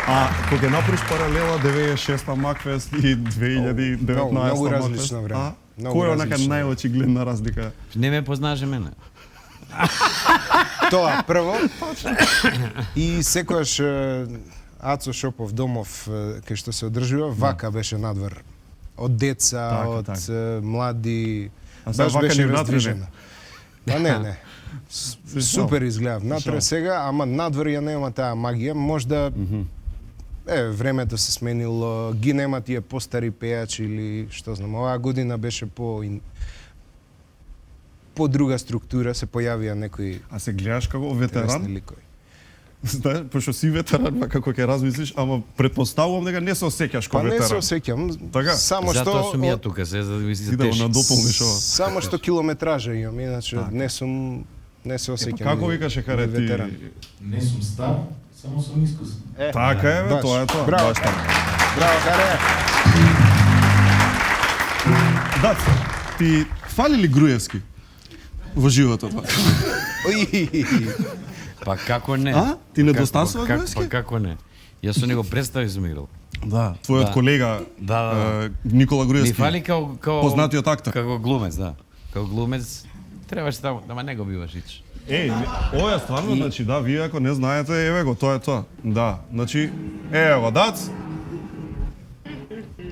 Speaker 2: А кога направиш паралела 96-та Макфест и 2019-та
Speaker 21: Многу различно време.
Speaker 2: Кој е онака најочигледна разлика?
Speaker 20: Не ме познаваше мене.
Speaker 21: Тоа прво. И секојаш Ацо Шопов домов кај што се одржува, вака беше надвор. Од деца, од млади, баш беше раздвижена. Па не. Супер изгледа внатре сега, ама надвор ја нема таа магија, можда времето се сменило, ги нема тие постари пејачи или што знам. Оваа година беше по друга структура, се појавија некои.
Speaker 2: А се гледаш како ветеран? Знаеш, пошто си ветеран, како ќе размислиш, ама предпоставувам дека не се осеќаш како ветеран.
Speaker 21: Па не се осеќам,
Speaker 2: така?
Speaker 21: Само што...
Speaker 20: Затоа сум ја тука, се за да ми се
Speaker 2: теши. Да надополниш ова.
Speaker 21: Само што километража имам, иначе не се осеќам.
Speaker 2: Како викаше каре ти?
Speaker 22: Не сум стар, само сум искусен.
Speaker 2: Така е, бе, тоа е тоа.
Speaker 21: Браво, браво, каре!
Speaker 2: Да, ти фали ли Груевски во животот?
Speaker 20: Па како не?
Speaker 2: А? Ти недостасува Груевски?
Speaker 20: Па како не? Јас со него представи сум играл.
Speaker 2: Да, твојот колега Никола Груевски.
Speaker 20: Ми фали као
Speaker 2: познатиот актер.
Speaker 20: Како глумец, да. Како глумец требаше таму, ама не го биваш ич.
Speaker 2: Ова е стварно, значи да, вие ако не знаете, еве го, тоа е тоа. Да, значи ево дац.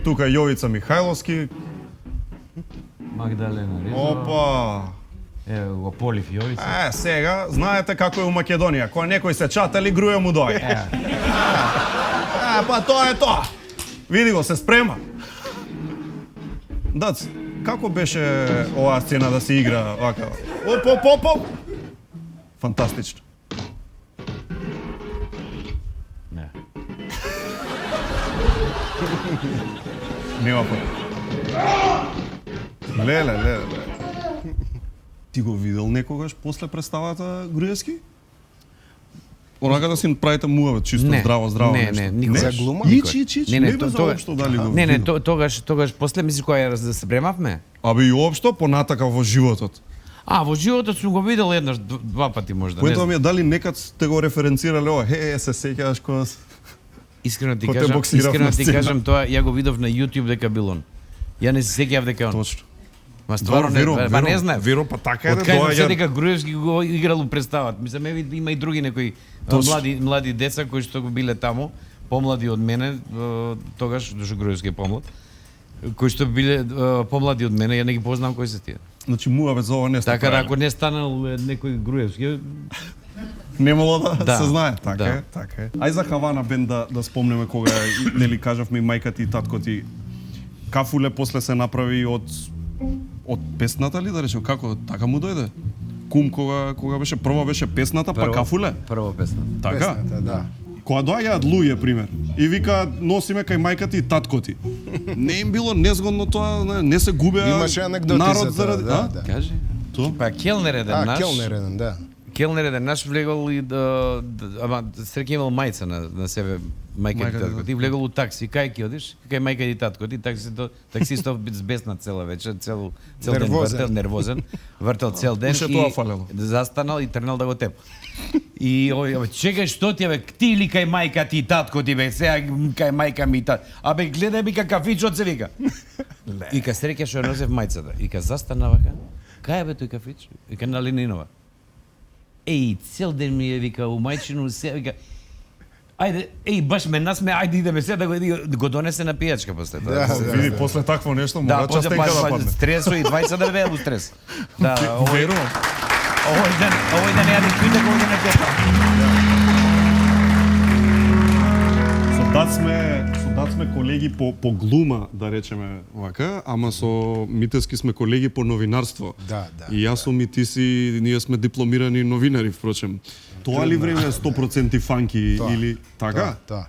Speaker 2: Тука е Јовица Михајловски.
Speaker 20: Магдалена Ризова.
Speaker 2: Опа.
Speaker 20: Ево го Полив Јовица.
Speaker 2: Сега, знаете како е у Македонија, кога некој се чатали, груе му дојде. Па тоа е тоа. Види го, се спрема. Дац, како беше оваа сцена да се игра вака? Оп. Фантастично.
Speaker 20: Не.
Speaker 2: Нема па. Леле. Ти го видел некогаш после представата Груевски? Онака да си правите муавет, чисто здраво нешто.
Speaker 20: Не, никош.
Speaker 21: За глума?
Speaker 2: Ич. Не бе заопшто дали го.
Speaker 20: Не, тогаш после мислиш кога ја се спремавме?
Speaker 2: Абе и општо понатака во животот.
Speaker 20: Во животот сум го видел еднаш, два пати можда.
Speaker 2: Поентава ми е дали некад сте го референцирале ова, се сеќаваш кога
Speaker 20: Искрено ти кажам тоа, ја го видов на YouTube дека бил он. Ја не се сеќав дека он.
Speaker 2: Точно.
Speaker 20: Ма стварно не знаев.
Speaker 2: Веро, па така е да
Speaker 20: доаѓа. Се дека Груевски го играл представат. Мислам, има и други некои млади деца кои што го биле таму, помлади од мене, тогаш дошо Груевски е помлад. Кои што биле помлади од мене, ја не ги познавам кои се тие.
Speaker 2: Значи муаве за ова не сте.
Speaker 20: Така да ако не станал некој Груевски,
Speaker 2: немало да се знае, така е. Ај за Хавана бенд да спомнеме кога нели кажавме и мајка ти и татко ти. Кафуле после се направи од песната ли да речем, како така му дојде? Кум кога беше прво беше песната, па кафуле?
Speaker 20: Прво песната.
Speaker 2: Така?
Speaker 21: Песната, да.
Speaker 2: Кога доаѓаат луѓе, пример, и вика носиме кај мајка ти и татко ти. Не им било незгодно тоа, не се губеа.
Speaker 21: Имаше анекдоти
Speaker 2: народ
Speaker 21: за тоа,
Speaker 20: да. Кажи. Па Келнер еден наш.
Speaker 21: Келнер еден, да.
Speaker 20: Келнер еден наш влегол и ама среќа имал мајца на себе мајка и татко. Ти влегол у такси, кај ќе одиш? Кај мајка и татко. Ти таксистов бит збесна цела вечер, цел ден вртел, нервозен, вртел цел ден и застанал и тренал да го тепа. И овој, чекај, што ти бе, ти или кај мајка ти и татко ти бе, сега кај мајка ми и татко. Абе гледај ми кафичот се вика. И ка среќа што носев мајцата. И ка застана вака. Кај бе тој кафич? И ка на Ленинова. Еј, цел ден ми е вика у мајчину се вика. Ајде, баш ме насме, ајде идеме се да го донесе на пијачка после тоа.
Speaker 2: Види после такво нешто мора частенка да падне.
Speaker 20: Стресо и 20 да бе у стрес. Да,
Speaker 2: верувам.
Speaker 20: Овој ден ја не пита кој да не пета.
Speaker 2: Солдат сме колеги по глума, да речеме вака, ама со Митевски сме колеги по новинарство.
Speaker 21: Да.
Speaker 2: И јас сум и ти си, ние сме дипломирани новинари, впрочем. Тоа ли време е 100% фанки или така?
Speaker 21: Да.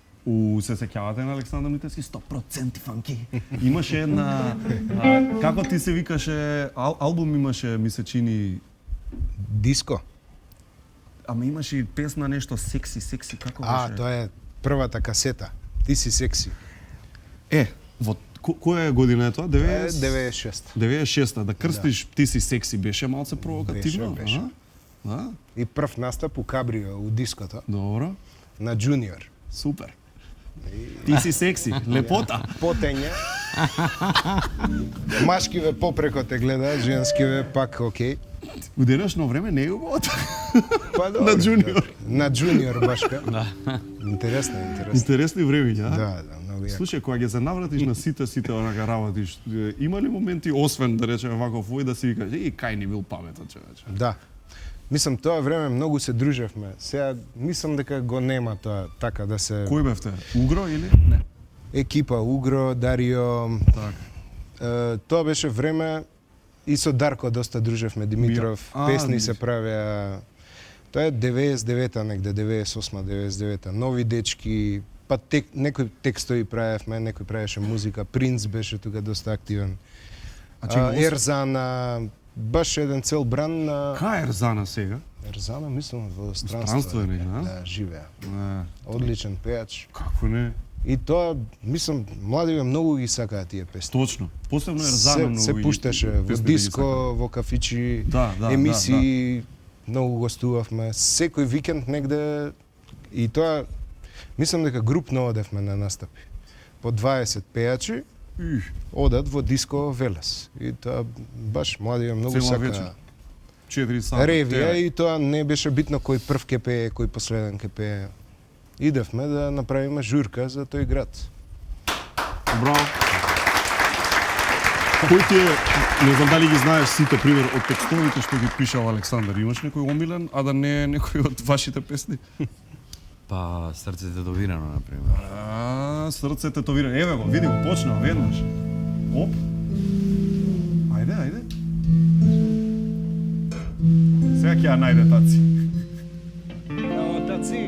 Speaker 2: Се сеќавате на Александар Митевски 100% фанки. Имаше една како ти се викаше албум имаше, ми се чини
Speaker 21: Диско.
Speaker 2: Ама имаше и песна нешто секси, како беше?
Speaker 21: Тоа е првата касета. Ти си секси.
Speaker 2: Во која година е тоа?
Speaker 21: 96.
Speaker 2: 96-та, да крстиш ти си секси беше малце провокативно.
Speaker 21: Беше. И прв настап у Кабрио, у диското.
Speaker 2: Добро.
Speaker 21: На Джуниор.
Speaker 2: Супер. Ти си секси, лепота.
Speaker 21: Потење. Машкиве попреко те гледаат, женскиве пак окей.
Speaker 2: У денешно време не е убаво.
Speaker 21: Па
Speaker 2: на Джуниор.
Speaker 21: На Джуниор башка. Интересно.
Speaker 2: Интересни времиња,
Speaker 21: Да, многу јако.
Speaker 2: Слушај, кога ги занавратиш на сите онака работиш, има ли моменти освен да речеме ваков вој да си викаш, кај ни бил паметот човече?
Speaker 21: Да. Мислам, тоа време многу се дружевме. Сега мислам дека го нема тоа така да се...
Speaker 2: Кој бевте? Угро или не?
Speaker 21: Екипа Угро, Дарио.
Speaker 2: Так.
Speaker 21: Тоа беше време и со Дарко доста дружевме, Димитров. Песни се правеа. Тоа е 99-та негде, 98-та, 99-та. Нови дечки, па некои текстови правевме, некој правеше музика. Принц беше тука доста активен. Ерзана, баш еден цел бран на...
Speaker 2: Кај Ерзана сега?
Speaker 21: Ерзана, мислам, во странство. Да, живеа. Одличен пејач.
Speaker 2: Како не?
Speaker 21: И тоа, мислам, младиве многу ги сакаат тие песни.
Speaker 2: Точно. Посебно Ерзана многу
Speaker 21: се пушташе во диско, во кафичи, емисии, многу гостувавме. Секој викенд негде и тоа, мислам дека групно одевме на настапи. По 20 пејачи одат во диско Велес. И тоа баш младиве многу сакаат.
Speaker 2: 4 сата.
Speaker 21: Ревија и тоа не беше битно кој прв ке пее, кој последен ке пее. Идевме да направиме журка за тој град.
Speaker 2: Браво. Кој ти е, не знам дали ги знаеш сите, пример, од текстовите што ги пишал Александар, имаш некој омилен, а да не е некој од вашите песни?
Speaker 20: Па, Срце тетовирано, например.
Speaker 2: Срце тетовирано. Еве го, види го, почнал веднаш. Оп. Ајде. Сега ќе ја најде Таци.
Speaker 21: Таци.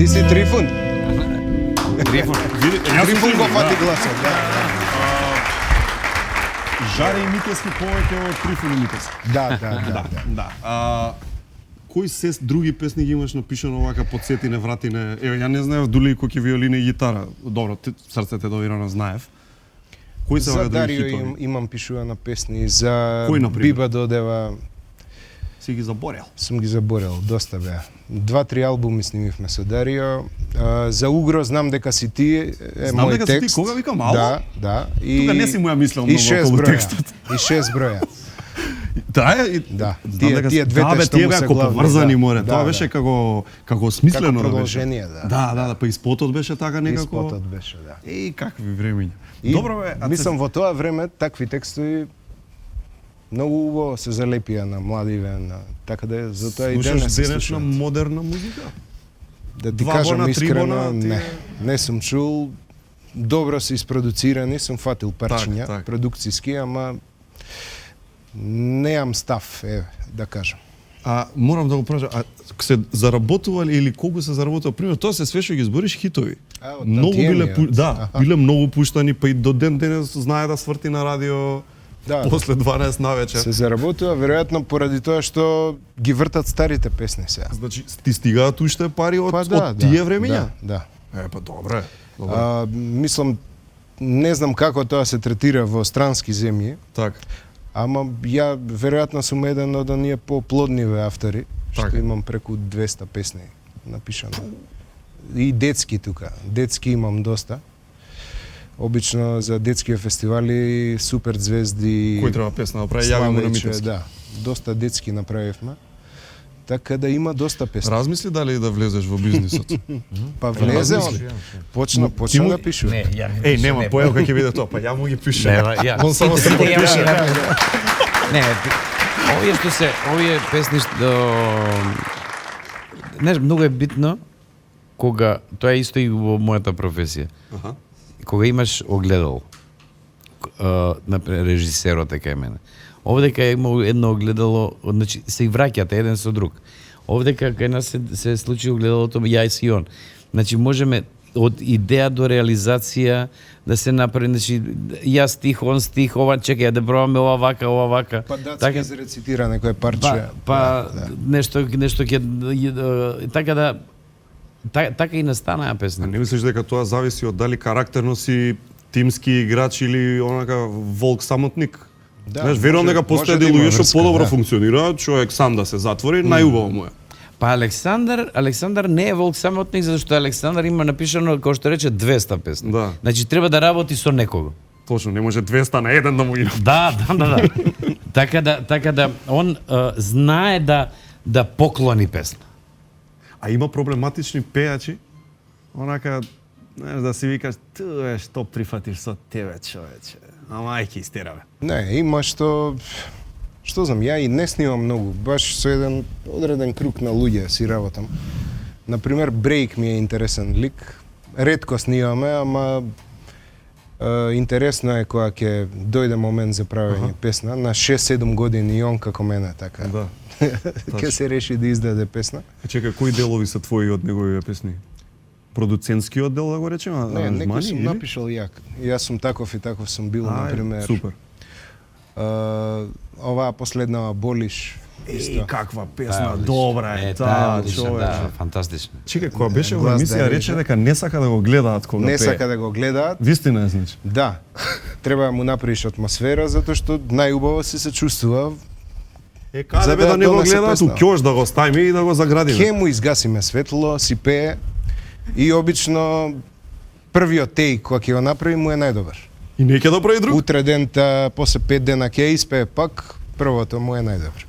Speaker 21: Ти си Трифун.
Speaker 2: Трифун
Speaker 21: го фати гласот, да.
Speaker 2: Жаре и Митевски повеќе од Трифун и Митевски.
Speaker 21: Да.
Speaker 2: Кои се други песни ги имаш напишано овака подсетине, вратине? Еве, ја не знаев дули коки виолина и гитара. Добро, срцете довирано знаев. Кои се
Speaker 21: За
Speaker 2: овака други
Speaker 21: Дарио
Speaker 2: хитови?
Speaker 21: имам пишувана песни, за
Speaker 2: Кои, например?
Speaker 21: Биба Додева.
Speaker 2: Си ги заборел?
Speaker 21: Сум ги заборел, доста беа. 2-3 албуми снимивме со Дарио. За Угро знам дека си ти е
Speaker 2: Знам
Speaker 21: мој
Speaker 2: дека си ти,
Speaker 21: текст.
Speaker 2: кога викам албум?
Speaker 21: Да.
Speaker 2: Тука не си му ја мислел
Speaker 21: и
Speaker 2: многу
Speaker 21: 6
Speaker 2: околу
Speaker 21: броја.
Speaker 2: текстот.
Speaker 21: И 6 броја.
Speaker 2: Да.
Speaker 21: Тие двете што
Speaker 2: тие
Speaker 21: му
Speaker 2: беа
Speaker 21: се
Speaker 2: како
Speaker 21: главни,
Speaker 2: поврзани
Speaker 21: да.
Speaker 2: море.
Speaker 21: Да,
Speaker 2: Тоа
Speaker 21: да.
Speaker 2: беше како смислено
Speaker 21: Како
Speaker 2: да беше.
Speaker 21: продолжение, да.
Speaker 2: Да, па и спотот беше така некако.
Speaker 21: И спотот беше, да.
Speaker 2: Еј, какви времиња.
Speaker 21: И
Speaker 2: Добро бе,
Speaker 21: мислам во тоа време такви текстови многу убаво се залепија на младиве, така да затоа и денес се
Speaker 2: денешна
Speaker 21: слушаат.
Speaker 2: модерна музика?
Speaker 21: Да ти
Speaker 2: Два
Speaker 21: кажам
Speaker 2: бона, три
Speaker 21: искрено,
Speaker 2: бона,
Speaker 21: не сум чул. Добро се испредуцирани, сум фатил парчиња,
Speaker 2: Так.
Speaker 21: продукциски, ама неам став, да кажам.
Speaker 2: Морам да го прашам, се заработували или колку се заработува? Пример, тоа се све што ги збориш хитови.
Speaker 21: од
Speaker 2: Многу биле,
Speaker 21: Тантиемиот.
Speaker 2: биле многу пуштани, па и до ден денес знае да сврти на радио после 12 навечер.
Speaker 21: Се заработува веројатно поради тоа што ги вртат старите песни сега.
Speaker 2: Значи, ти стигаат уште пари од,
Speaker 21: Па да,
Speaker 2: од тие
Speaker 21: да,
Speaker 2: времења?
Speaker 21: Да.
Speaker 2: Па добре.
Speaker 21: Мислам, не знам како тоа се третира во странски земји.
Speaker 2: Так.
Speaker 21: Ама ја веројатно сум еден од оние поплодниве автори, што
Speaker 2: Така.
Speaker 21: имам преку 200 песни напишано. И детски тука. Детски имам доста. Обично за детски фестивали, супер звезди.
Speaker 2: Кој треба песна да прави? Јави му на
Speaker 21: Славејче,
Speaker 2: Митевски.
Speaker 21: да. Доста детски направивме. Така да има доста песни.
Speaker 2: Размисли дали да влезеш во бизнисот?
Speaker 21: Па влезе он.
Speaker 2: Размисли.
Speaker 21: Почна да пишува.
Speaker 2: Еј, нема поел кога ќе биде тоа, па ја му ги пише. Он само
Speaker 20: Ја-
Speaker 2: се
Speaker 20: ја-
Speaker 2: подпише.
Speaker 20: Не, овие песни што не многу е битно кога тоа е исто и во мојата професија. Кога имаш огледало, например режисерот е кај мене. Овдека има едно огледало, значи се и враќате еден со друг. Овдека кај нас се случи огледалото јас и он. Значи можеме од идеја до реализација да се направи, значи јас стих, он стих, ова чекај да пробаме ова вака.
Speaker 21: Па датски изрецитира некој парче.
Speaker 20: Нешто ќе така да така и настанаа песни.
Speaker 2: Не мислиш дека тоа зависи од дали карактерно си тимски играч или онака волк самотник?
Speaker 21: Да,
Speaker 2: Знаеш, верувам дека постојат
Speaker 21: може да има
Speaker 2: луѓе што
Speaker 21: врска,
Speaker 2: подобро
Speaker 21: да.
Speaker 2: функционираат, човек сам да се затвори, најубаво му е.
Speaker 20: Па Александар не е волк самотник затоа што Александар има напишано, како што рече, 200 песни.
Speaker 2: Да.
Speaker 20: Значи треба да работи со некого.
Speaker 2: Точно, не може 200 на еден да му ги.
Speaker 20: Да. Така да он знае да поклони песна.
Speaker 2: А има проблематични пејачи, онака, знаеш, да си викаш, тоа што прифатиш со тебе, човече. Ама ајки истераме.
Speaker 21: Не, има што знам, ја и не снимам многу, баш со еден одреден круг на луѓе си работам. Например, Брейк ми е интересен лик. Ретко снимаме, ама интересно е кога ќе дојде момент за правење песна. На 6-7 години и он како мене, така.
Speaker 2: Да.
Speaker 21: Ќе се реши да издаде песна.
Speaker 2: Чекај, кои делови се твои од неговите песни? Продуцентскиот дел, да го речеме?
Speaker 21: Не, некој
Speaker 2: аранжмани,
Speaker 21: сум
Speaker 2: или?
Speaker 21: напишал јак. Јас сум таков и таков сум бил, например.
Speaker 2: Супер.
Speaker 21: Оваа последнава Болиш.
Speaker 2: Еј, каква песна, добра е таа, човек.
Speaker 20: Да, фантастична.
Speaker 2: Чекај, кога беше во
Speaker 21: Глас
Speaker 2: емисија,
Speaker 21: да
Speaker 2: рече
Speaker 21: рече.
Speaker 2: дека не сака да го гледаат кога
Speaker 21: Не
Speaker 2: пее.
Speaker 21: сака да го гледаат.
Speaker 2: Вистина е, значи.
Speaker 21: Да. Треба да му направиш атмосфера, затоа што најубаво се чувствува.
Speaker 2: Каде бе да не го гледаат, у ќош да го ставиме и да го заградиме.
Speaker 21: Ке му изгасиме светло, си пее и обично првиот теј кога ќе го направи му е најдобар.
Speaker 2: И не ќе да прави друг?
Speaker 21: Утре дента, после 5 дена ќе испее пак, првото му е најдобар.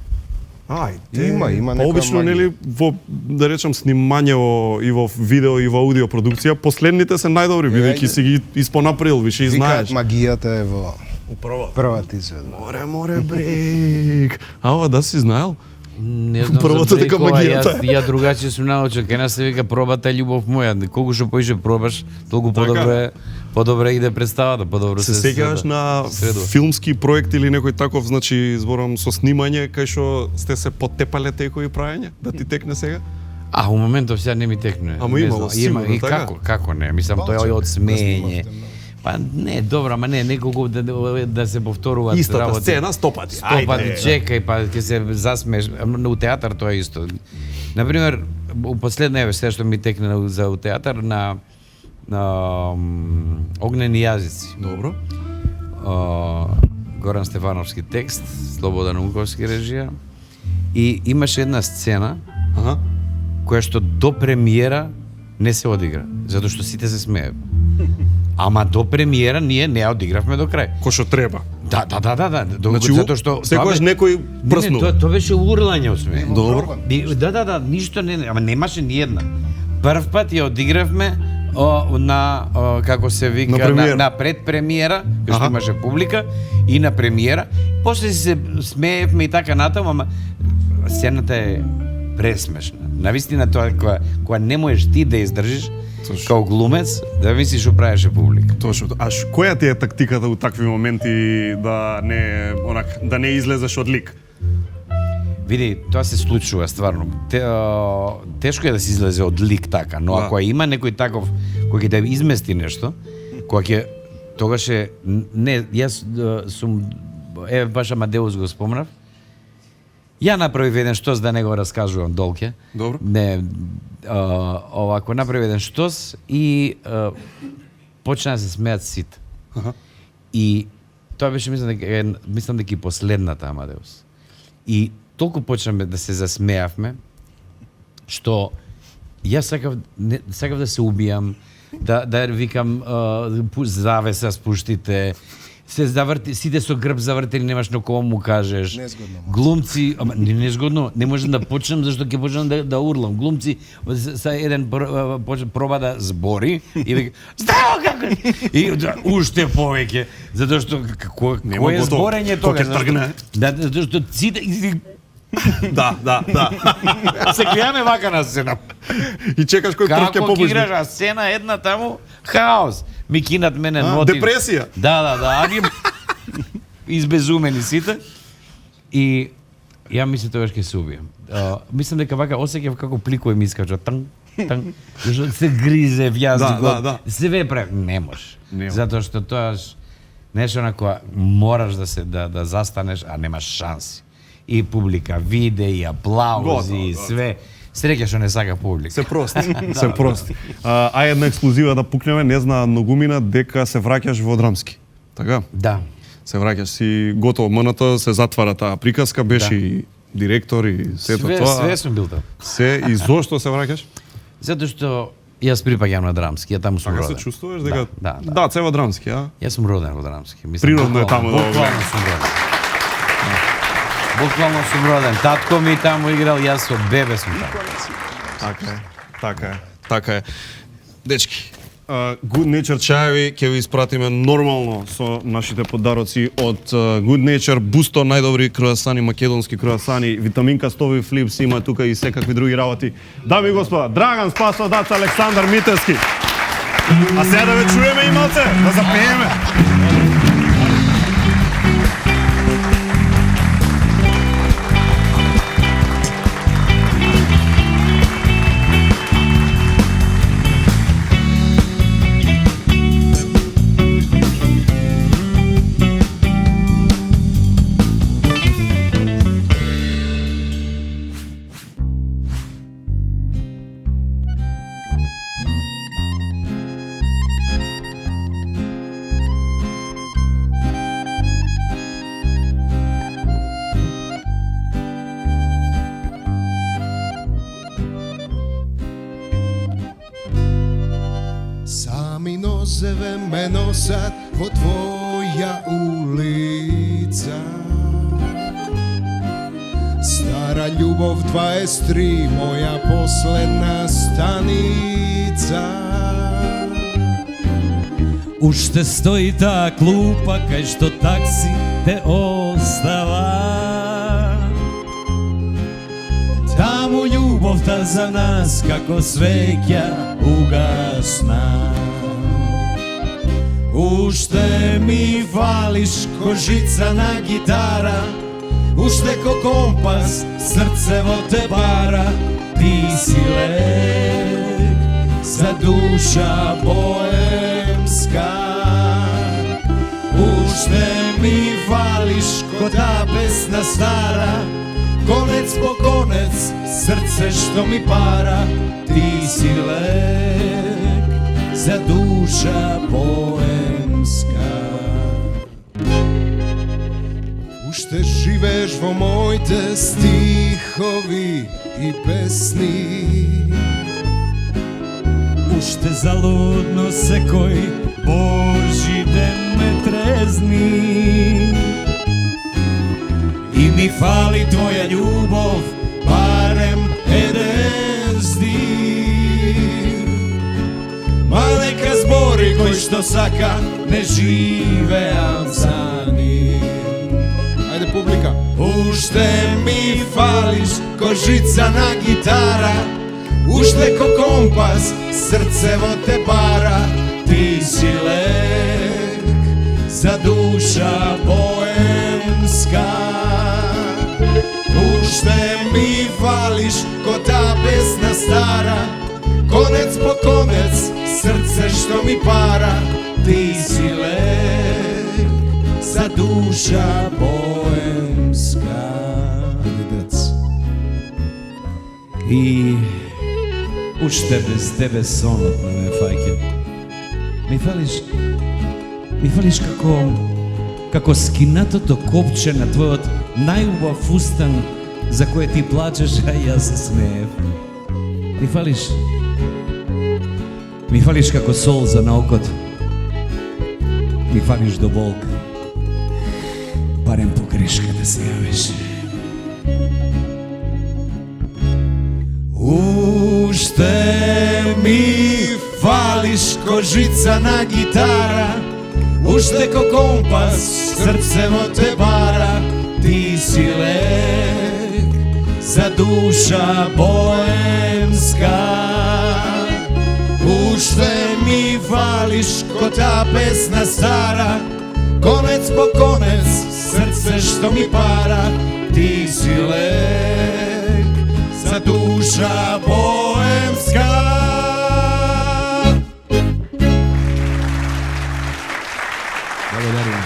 Speaker 21: Има
Speaker 2: Па
Speaker 21: некоја
Speaker 2: обично,
Speaker 21: магија.
Speaker 2: нели, во, да речем, снимање и во видео и во аудио продукција, последните се најдобри, бидејќи си ги испонаправил, више и знаеш.
Speaker 21: Викаат магијата е во
Speaker 2: Управо.
Speaker 21: првата изведба.
Speaker 2: Море, брик. А ова да си знаел?
Speaker 20: Не знам
Speaker 2: Првата
Speaker 20: за
Speaker 2: дека
Speaker 20: брейкова,
Speaker 2: магијата.
Speaker 20: ја другачи сум научил, кај нас се вика пробата е љубов моја. Колку што поише пробаш, толку подобро иде представата, подобро
Speaker 2: Се сеќаваш на филмски проект или некој таков, значи, зборам со снимање, кај што сте се поттепале теј кои правење? Да ти текне сега?
Speaker 20: А, у моментов сега не ми текне.
Speaker 2: Ама имало сигурно,
Speaker 20: и
Speaker 2: така?
Speaker 20: како не? Мислам, тоа е од смење. Па не, добро, ама не, неколку да се повторуваат
Speaker 2: Истата
Speaker 20: работи.
Speaker 2: сцена 100 пати.
Speaker 20: 100 пати, чекај, па ќе се засмееш. У театар тоа е исто. Например, у последна еве сега што ми текне за у театар на Огнени јазици.
Speaker 2: Добро.
Speaker 20: Горан Стефановски текст, Слободан Унковски режија. И имаше една сцена која што до премиера не се одигра, затоа што сите се смеев. Ама до премиера ние не ја одигравме до крај.
Speaker 2: Кој што треба.
Speaker 20: Да.
Speaker 2: Значи,
Speaker 20: Затоа што
Speaker 2: секогаш некој прснул.
Speaker 20: Не, тоа беше урлање од смех.
Speaker 2: Добро.
Speaker 20: Да, ништо не, ама немаше ни една. Прв пат ја одигравме на како се вика на предпремиера, кај што имаше публика и на премиера. После се смеевме и така натаму, ама сцената е пресмешна. Навистина тоа кога не можеш ти да издржиш као глумец, да мислиш што правеше публика.
Speaker 2: Точно. А која ти е тактиката у такви моменти да не излезеш од лик?
Speaker 20: Види, тоа се случува стварно. Тешко е да се излезе од лик така, но ако има некој таков кој ќе да измести нешто, тогаш е не, јас сум баш Амадеус го спомнав. Ја направив еден штос, да не го раскажувам долке.
Speaker 2: Добро.
Speaker 20: Не, овако направив еден штос и почна да се смеат сите. И тоа беше мислам дека и последната Амадеус. И толку почнаме да се засмеавме што јас сакав да се убијам, да викам завеса спуштите, се заврти, сите со грб завртени, немаш на кого му кажеш.
Speaker 21: Незгодно.
Speaker 20: Глумци, ама незгодно, не можам да почнам зашто ќе почнам да урлам. Глумци са еден проба да збори и вика здраво како и уште повеќе, затоа што кој е зборење тоа? Да, затоа што сите
Speaker 2: Да.
Speaker 20: Се гледаме вака на сцена.
Speaker 2: И чекаш кој прв ќе побежи.
Speaker 20: Како играш, а сцена една таму, хаос. Ми кинат мене ноти.
Speaker 2: Депресија.
Speaker 20: Да, а ги избезумени сите. И ја мислам тоа ќе се убијам. Мислам дека вака осеќав како пликови ми искача танг. Зашто се гризе јазикот. Се прави, не може. Затоа што тоа нешто на која мораш да застанеш, а немаш шанси. И публика виде, и аплаузи, и све. Среќа што не сака публика.
Speaker 2: Се прости. А една ексклузива да пукнеме, не знаа многумина дека се враќаш во Драмски. Така?
Speaker 20: Да.
Speaker 2: Се враќаш си готово, МНТ се затвара таа приказка, беше и директор и сето тоа.
Speaker 20: Све сум бил таму.
Speaker 2: Се, и зошто се враќаш?
Speaker 20: Затоа што јас припаѓам на Драмски, ја таму сум роден.
Speaker 2: Така се чувствуваш дека
Speaker 20: Да,
Speaker 2: цева Драмски, а?
Speaker 20: Јас сум роден во Драмски.
Speaker 2: Природно е таму да.
Speaker 20: Буквално сум роден. Буквално сум роден. Татко ми таму играл, јас со бебе сум таму.
Speaker 2: Така е. Дечки, Good Nature чаеви ќе ви испратиме нормално со нашите подароци од Good Nature, Бусто, најдобри круасани, македонски круасани, витаминка Стови Флипс, има тука и секакви други работи. Дами и господа, Драган Спасовдац, Александар Митевски. А сега да ве чуеме и малце, да запееме.
Speaker 3: Нозеве ме носат по твоја улица. Стара љубов 23, моја последна станица.
Speaker 7: Уште стои таа клупа кај што такси те остава. Таму љубовта за нас како свеќа угасна. Уште ми фалиш ко жица на гитара, уште ко компас срцево те бара. Ти си
Speaker 3: duša boemska. Уште ми фалиш ко та песна стара, конец по конец, срце што ми пара, ти си лек за душа боемска. Уште живееш во моите стихови и песни,
Speaker 7: уште залудно секој Божи ден ме трезни. И ми фали твоја љубов, барем еден здир.
Speaker 3: Ма нека збори кој што сака, не живеам за нив. Ајде публика. Уште ми фалиш ко жица на гитара, уште ко компас срцево те пара, ти си лек за душа боемска. Уште ми фалиш ко та песна стара, конец по конец, срце што ми пара, ти си лек за душа боемска.
Speaker 7: И уште без тебе сонот не ме фаќа. Ми фалиш како скинатото копче на твојот најубав устан за кој ти плачеш, а јас се смеев. Ми фалиш како солза на окото. Ми фалиш до болка. Барем по грешка да се јавиш.
Speaker 3: Уште ми фалиш ко жица на гитара, уште ко компас срцево те бара, ти си лек за душа боемска. Уште ми фалиш ко та песна стара, конец по конец, срце што ми пара, ти си лек за душа боемска.
Speaker 7: Благодарим.